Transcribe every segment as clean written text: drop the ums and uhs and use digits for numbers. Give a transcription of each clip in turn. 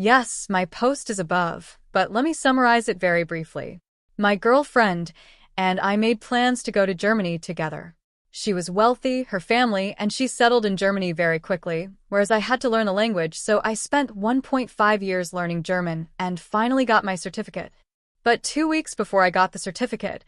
Yes, my post is above, but let me summarize it very briefly. My girlfriend and I made plans to go to Germany together. She was wealthy, her family, and she settled in Germany very quickly, whereas I had to learn the language, so I spent 1.5 years learning German and finally got my certificate. But 2 weeks before I got the certificate,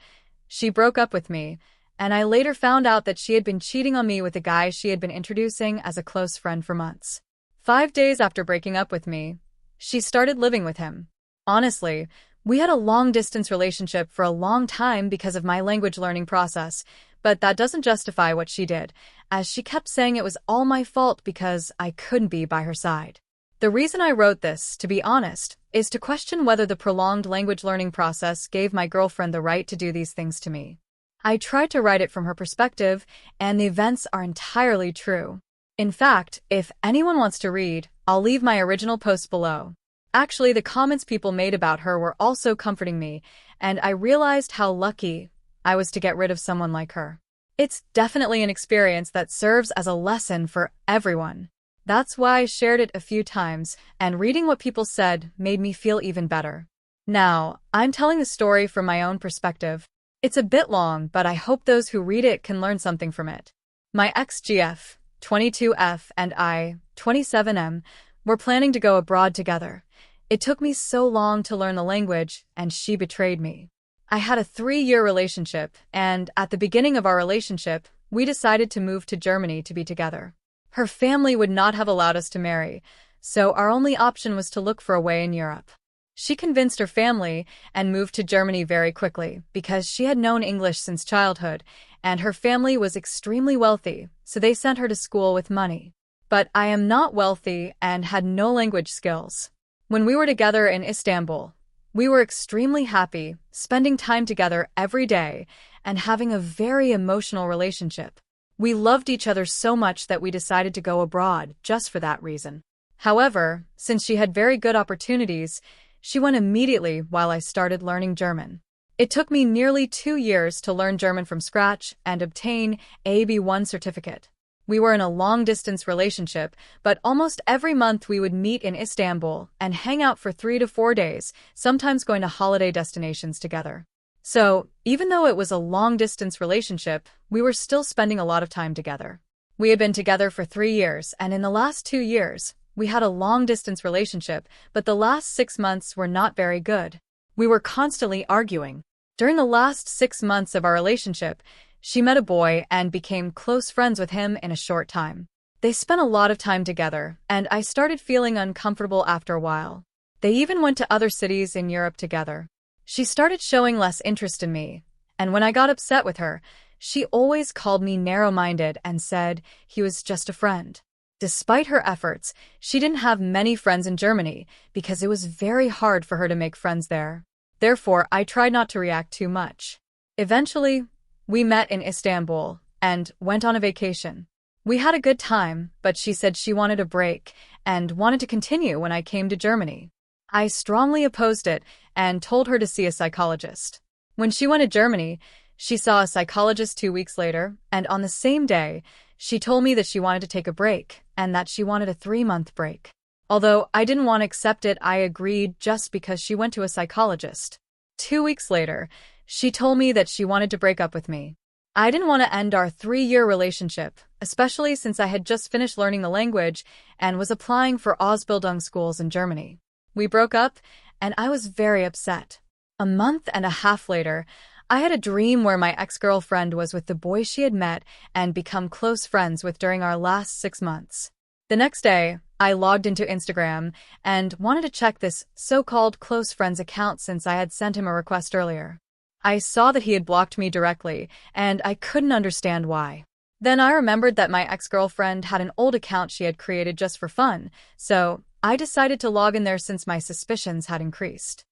she broke up with me, and I later found out that she had been cheating on me with a guy she had been introducing as a close friend for months. 5 days after breaking up with me, she started living with him. Honestly, we had a long-distance relationship for a long time because of my language learning process, but that doesn't justify what she did, as she kept saying it was all my fault because I couldn't be by her side. The reason I wrote this, to be honest, is to question whether the prolonged language learning process gave my girlfriend the right to do these things to me. I tried to write it from her perspective, and the events are entirely true. In fact, if anyone wants to read, I'll leave my original post below. Actually, the comments people made about her were also comforting me, and I realized how lucky I was to get rid of someone like her. It's definitely an experience that serves as a lesson for everyone. That's why I shared it a few times, and reading what people said made me feel even better. Now, I'm telling the story from my own perspective. It's a bit long, but I hope those who read it can learn something from it. My ex-GF, 22F, and I, 27M, were planning to go abroad together. It took me so long to learn the language, and she betrayed me. I had a 3-year relationship, and at the beginning of our relationship, we decided to move to Germany to be together. Her family would not have allowed us to marry, so our only option was to look for a way in Europe. She convinced her family and moved to Germany very quickly because she had known English since childhood, and her family was extremely wealthy, so they sent her to school with money. But I am not wealthy and had no language skills. When we were together in Istanbul, we were extremely happy, spending time together every day and having a very emotional relationship. We loved each other so much that we decided to go abroad just for that reason. However, since she had very good opportunities, she went immediately while I started learning German. It took me nearly 2 years to learn German from scratch and obtain a B1 certificate. We were in a long-distance relationship, but almost every month we would meet in Istanbul and hang out for 3 to 4 days, sometimes going to holiday destinations together. So, even though it was a long-distance relationship, we were still spending a lot of time together. We had been together for 3 years, and in the last 2 years, we had a long-distance relationship, but the last 6 months were not very good. We were constantly arguing. During the last 6 months of our relationship, she met a boy and became close friends with him in a short time. They spent a lot of time together, and I started feeling uncomfortable after a while. They even went to other cities in Europe together. She started showing less interest in me, and when I got upset with her, she always called me narrow-minded and said he was just a friend. Despite her efforts, she didn't have many friends in Germany because it was very hard for her to make friends there. Therefore, I tried not to react too much. Eventually, we met in Istanbul and went on a vacation. We had a good time, but she said she wanted a break and wanted to continue when I came to Germany. I strongly opposed it and told her to see a psychologist. When she went to Germany, she saw a psychologist 2 weeks later, and on the same day, she told me that she wanted to take a break and that she wanted a 3-month break. Although I didn't want to accept it, I agreed just because she went to a psychologist. 2 weeks later, she told me that she wanted to break up with me. I didn't want to end our 3-year relationship, especially since I had just finished learning the language and was applying for Ausbildung schools in Germany. We broke up, and I was very upset. A month and a half later, I had a dream where my ex-girlfriend was with the boy she had met and become close friends with during our last 6 months. The next day, I logged into Instagram and wanted to check this so-called close friends account since I had sent him a request earlier. I saw that he had blocked me directly, and I couldn't understand why. Then I remembered that my ex-girlfriend had an old account she had created just for fun, so I decided to log in there since my suspicions had increased.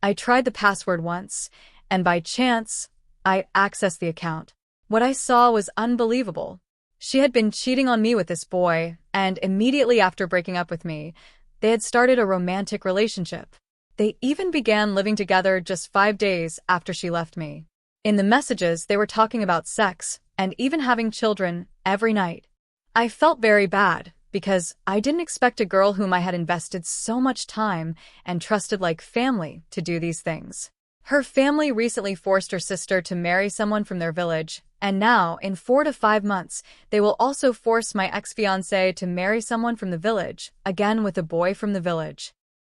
I tried the password once, and by chance, I accessed the account. What I saw was unbelievable. She had been cheating on me with this boy, and immediately after breaking up with me, they had started a romantic relationship. They even began living together just 5 days after she left me. In the messages, they were talking about sex and even having children every night. I felt very bad, because I didn't expect a girl whom I had invested so much time and trusted like family to do these things. Her family recently forced her sister to marry someone from their village, and now, in 4 to 5 months, they will also force my ex-fiancé to marry someone from the village, again with a boy from the village.